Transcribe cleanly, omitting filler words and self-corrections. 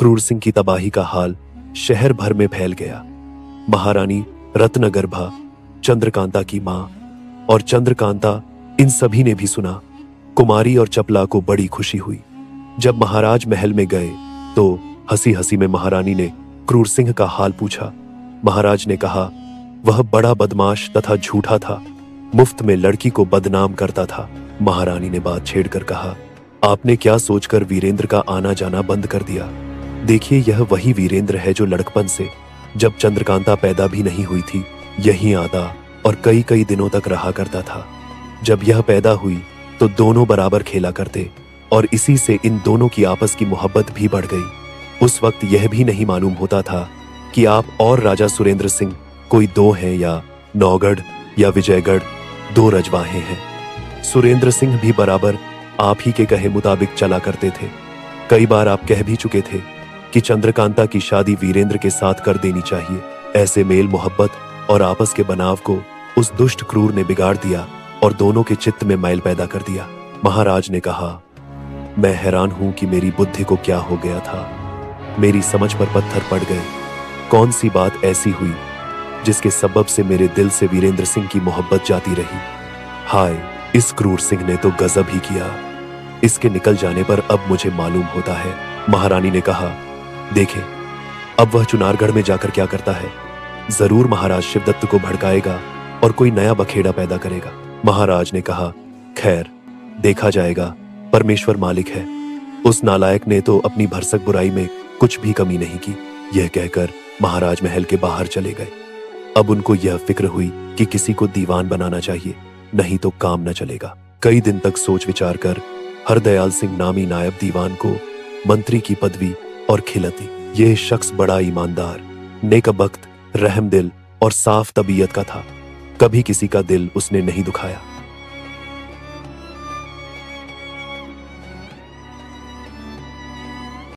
क्रूर सिंह की तबाही का हाल शहर भर में फैल गया। महारानी रत्नगर्भा, चंद्रकांता की मां और चंद्रकांता, इन सभी ने भी सुना। कुमारी और चपला को बड़ी खुशी हुई। जब महाराज महल में गए तो हंसी हंसी में महारानी ने क्रूर सिंह का हाल पूछा। महाराज ने कहा, वह बड़ा बदमाश तथा झूठा था, मुफ्त में लड़की को बदनाम करता था। महारानी ने बात छेड़कर कहा, आपने क्या सोचकर वीरेंद्र का आना जाना बंद कर दिया? देखिए, यह वही वीरेंद्र है जो लड़कपन से, जब चंद्रकांता पैदा भी नहीं हुई थी, यहीं आता और कई कई दिनों तक रहा करता था। जब यह पैदा हुई तो दोनों बराबर खेला करते और इसी से इन दोनों की आपस की मोहब्बत भी बढ़ गई। उस वक्त यह भी नहीं मालूम होता था कि आप और राजा सुरेंद्र सिंह कोई दो हैं या नौगढ़ या विजयगढ़, दो रजवाहे हैं। सुरेंद्र सिंह भी बराबर आप ही के कहे मुताबिक चला करते थे। कई बार आप कह भी चुके थे कि चंद्रकांता की शादी वीरेंद्र के साथ कर देनी चाहिए। ऐसे मेल मोहब्बत और आपस के बनाव को उस दुष्ट क्रूर ने बिगाड़ दिया और दोनों के चित्त में मैल पैदा कर दिया। महाराज ने कहा, मैं हैरान हूं कि मेरी बुद्धि को क्या हो गया था। मेरी समझ पर पत्थर पड़ गए। कौन सी बात ऐसी हुई जिसके सबब से मेरे दिल से वीरेंद्र सिंह की मोहब्बत जाती रही। हाय, इस क्रूर सिंह ने तो गजब ही किया। इसके निकल जाने पर अब मुझे मालूम होता है। महारानी ने कहा, देखें, अब वह चुनारगढ़ में जाकर क्या करता है। जरूर महाराज शिवदत्त को भड़काएगा और कोई नया बखेड़ा पैदा करेगा। महाराज ने कहा, खैर, देखा जाएगा, परमेश्वर मालिक है। उस नालायक ने तो अपनी भरसक बुराई में कुछ भी कमी नहीं की। यह कहकर महाराज महल के बाहर चले गए। अब उनको यह फिक्र हुई कि किसी को दीवान बनाना चाहिए, नहीं तो काम न चलेगा। कई दिन तक सोच विचार कर हरदयाल सिंह नामी नायब दीवान को मंत्री की पदवी और खिलत दी। यह शख्स बड़ा ईमानदार, नेकबख्त, रहमदिल और साफ तबीयत का था। कभी किसी का दिल उसने नहीं दुखाया।